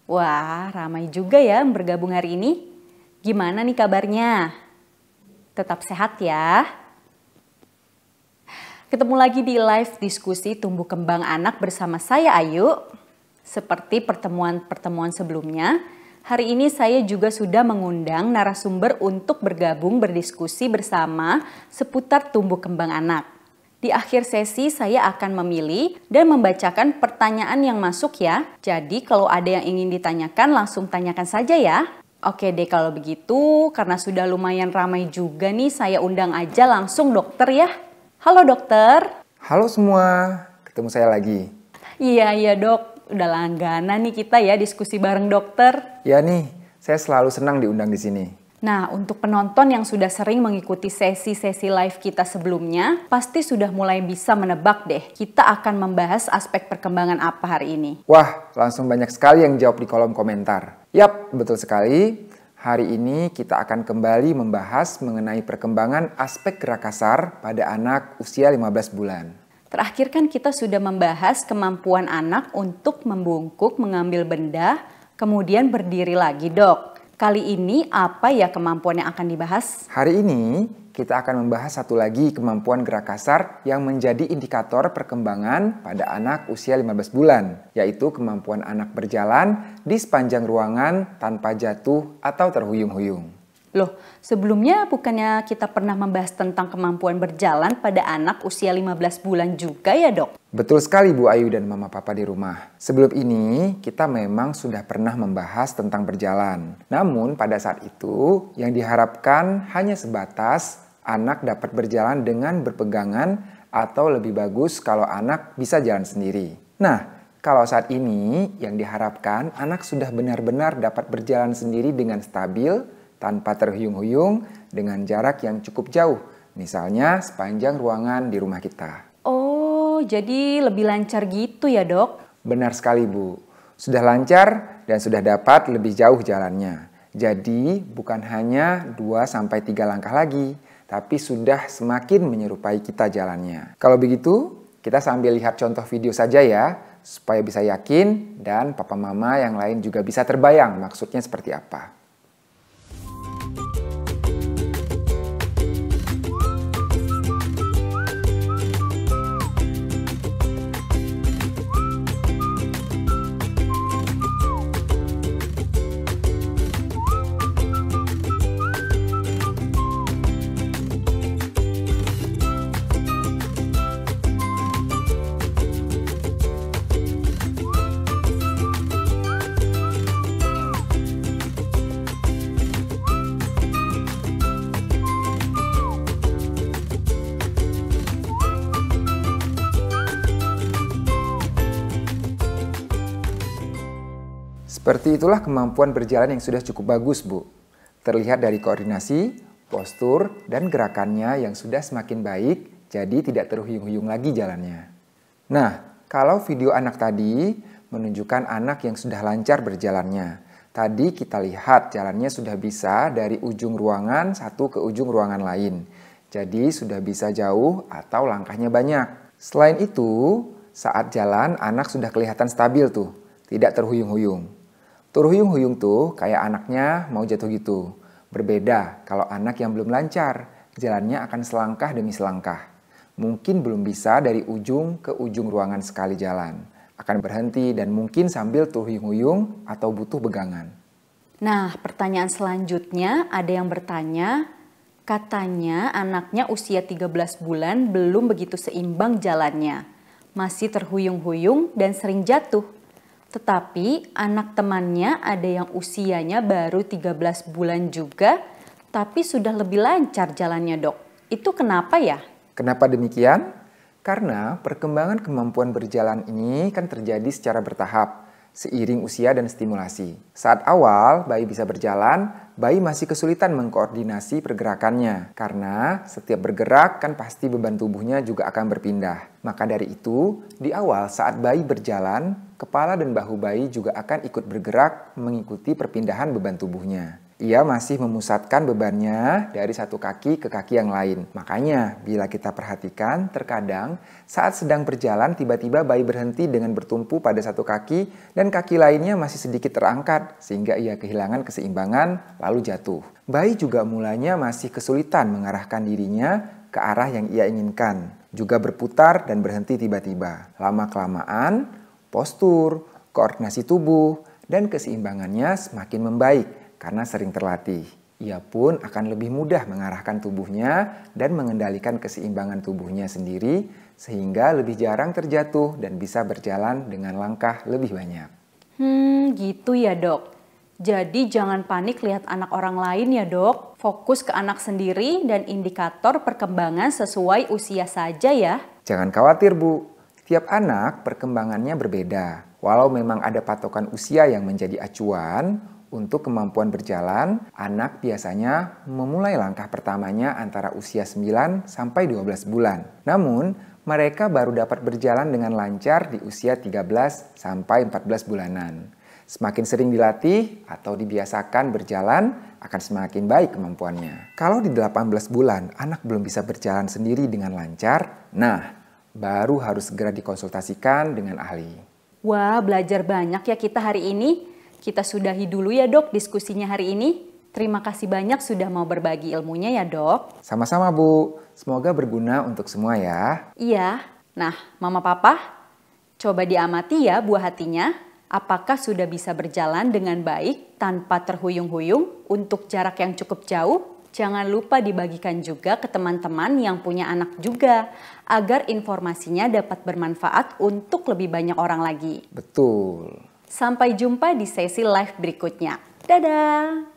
Wah, ramai juga ya yang bergabung hari ini. Gimana nih kabarnya? Tetap sehat ya. Ketemu lagi di live diskusi tumbuh kembang anak bersama saya Ayu. Seperti pertemuan-pertemuan sebelumnya, hari ini saya juga sudah mengundang narasumber untuk bergabung berdiskusi bersama seputar tumbuh kembang anak. Di akhir sesi saya akan memilih dan membacakan pertanyaan yang masuk ya. Jadi kalau ada yang ingin ditanyakan langsung tanyakan saja ya. Oke deh kalau begitu, karena sudah lumayan ramai juga nih, saya undang aja langsung dokter ya. Halo dokter. Halo semua, ketemu saya lagi. Iya dok, udah langganan nih kita ya diskusi bareng dokter. Ya nih, saya selalu senang diundang di sini. Nah, untuk penonton yang sudah sering mengikuti sesi-sesi live kita sebelumnya, pasti sudah mulai bisa menebak deh, kita akan membahas aspek perkembangan apa hari ini. Wah, langsung banyak sekali yang jawab di kolom komentar. Yap, betul sekali. Hari ini kita akan kembali membahas mengenai perkembangan aspek gerak kasar pada anak usia 15 bulan. Terakhir kan kita sudah membahas kemampuan anak untuk membungkuk, mengambil benda, kemudian berdiri lagi dok. Kali ini apa ya kemampuan yang akan dibahas? Hari ini kita akan membahas satu lagi kemampuan gerak kasar yang menjadi indikator perkembangan pada anak usia 15 bulan, yaitu kemampuan anak berjalan di sepanjang ruangan tanpa jatuh atau terhuyung-huyung. Loh, sebelumnya bukannya kita pernah membahas tentang kemampuan berjalan pada anak usia 15 bulan juga ya dok? Betul sekali Bu Ayu dan Mama Papa di rumah. Sebelum ini kita memang sudah pernah membahas tentang berjalan. Namun pada saat itu yang diharapkan hanya sebatas anak dapat berjalan dengan berpegangan atau lebih bagus kalau anak bisa jalan sendiri. Nah, kalau saat ini yang diharapkan anak sudah benar-benar dapat berjalan sendiri dengan stabil, tanpa terhuyung-huyung, dengan jarak yang cukup jauh. Misalnya sepanjang ruangan di rumah kita. Oh, jadi lebih lancar gitu ya dok? Benar sekali Bu. Sudah lancar dan sudah dapat lebih jauh jalannya. Jadi bukan hanya 2-3 langkah lagi, tapi sudah semakin menyerupai kita jalannya. Kalau begitu, kita sambil lihat contoh video saja ya, supaya bisa yakin dan papa mama yang lain juga bisa terbayang maksudnya seperti apa. Seperti itulah kemampuan berjalan yang sudah cukup bagus, Bu. Terlihat dari koordinasi, postur, dan gerakannya yang sudah semakin baik, jadi tidak terhuyung-huyung lagi jalannya. Nah, kalau video anak tadi menunjukkan anak yang sudah lancar berjalannya. Tadi kita lihat jalannya sudah bisa dari ujung ruangan satu ke ujung ruangan lain. Jadi sudah bisa jauh atau langkahnya banyak. Selain itu, saat jalan anak sudah kelihatan stabil tuh, tidak terhuyung-huyung. Terhuyung-huyung tuh kayak anaknya mau jatuh gitu. Berbeda kalau anak yang belum lancar, jalannya akan selangkah demi selangkah. Mungkin belum bisa dari ujung ke ujung ruangan sekali jalan. Akan berhenti dan mungkin sambil terhuyung-huyung atau butuh pegangan. Nah, pertanyaan selanjutnya ada yang bertanya, katanya anaknya usia 13 bulan belum begitu seimbang jalannya. Masih terhuyung-huyung dan sering jatuh. Tetapi anak temannya ada yang usianya baru 13 bulan juga, tapi sudah lebih lancar jalannya dok. Itu kenapa ya? Kenapa demikian? Karena perkembangan kemampuan berjalan ini kan terjadi secara bertahap, seiring usia dan stimulasi. Saat awal bayi bisa berjalan, bayi masih kesulitan mengkoordinasi pergerakannya. Karena setiap bergerak kan pasti beban tubuhnya juga akan berpindah. Maka dari itu, di awal saat bayi berjalan, kepala dan bahu bayi juga akan ikut bergerak mengikuti perpindahan beban tubuhnya. Ia masih memusatkan bebannya dari satu kaki ke kaki yang lain. Makanya bila kita perhatikan, terkadang saat sedang berjalan tiba-tiba bayi berhenti dengan bertumpu pada satu kaki dan kaki lainnya masih sedikit terangkat sehingga ia kehilangan keseimbangan lalu jatuh. Bayi juga mulanya masih kesulitan mengarahkan dirinya ke arah yang ia inginkan. Juga berputar dan berhenti tiba-tiba. Lama-kelamaan, postur, koordinasi tubuh, dan keseimbangannya semakin membaik karena sering terlatih. Ia pun akan lebih mudah mengarahkan tubuhnya dan mengendalikan keseimbangan tubuhnya sendiri sehingga lebih jarang terjatuh dan bisa berjalan dengan langkah lebih banyak. Gitu ya dok. Jadi jangan panik lihat anak orang lain ya dok. Fokus ke anak sendiri dan indikator perkembangan sesuai usia saja ya. Jangan khawatir Bu, tiap anak perkembangannya berbeda. Walau memang ada patokan usia yang menjadi acuan, untuk kemampuan berjalan, anak biasanya memulai langkah pertamanya antara usia 9 sampai 12 bulan. Namun, mereka baru dapat berjalan dengan lancar di usia 13 sampai 14 bulanan. Semakin sering dilatih atau dibiasakan berjalan, akan semakin baik kemampuannya. Kalau di 18 bulan anak belum bisa berjalan sendiri dengan lancar, nah baru harus segera dikonsultasikan dengan ahli. Wah, belajar banyak ya kita hari ini. Kita sudahi dulu ya dok diskusinya hari ini. Terima kasih banyak sudah mau berbagi ilmunya ya dok. Sama-sama Bu, semoga berguna untuk semua ya. Iya, nah mama papa, coba diamati ya buah hatinya. Apakah sudah bisa berjalan dengan baik tanpa terhuyung-huyung untuk jarak yang cukup jauh? Jangan lupa dibagikan juga ke teman-teman yang punya anak juga, agar informasinya dapat bermanfaat untuk lebih banyak orang lagi. Betul. Sampai jumpa di sesi live berikutnya. Dadah!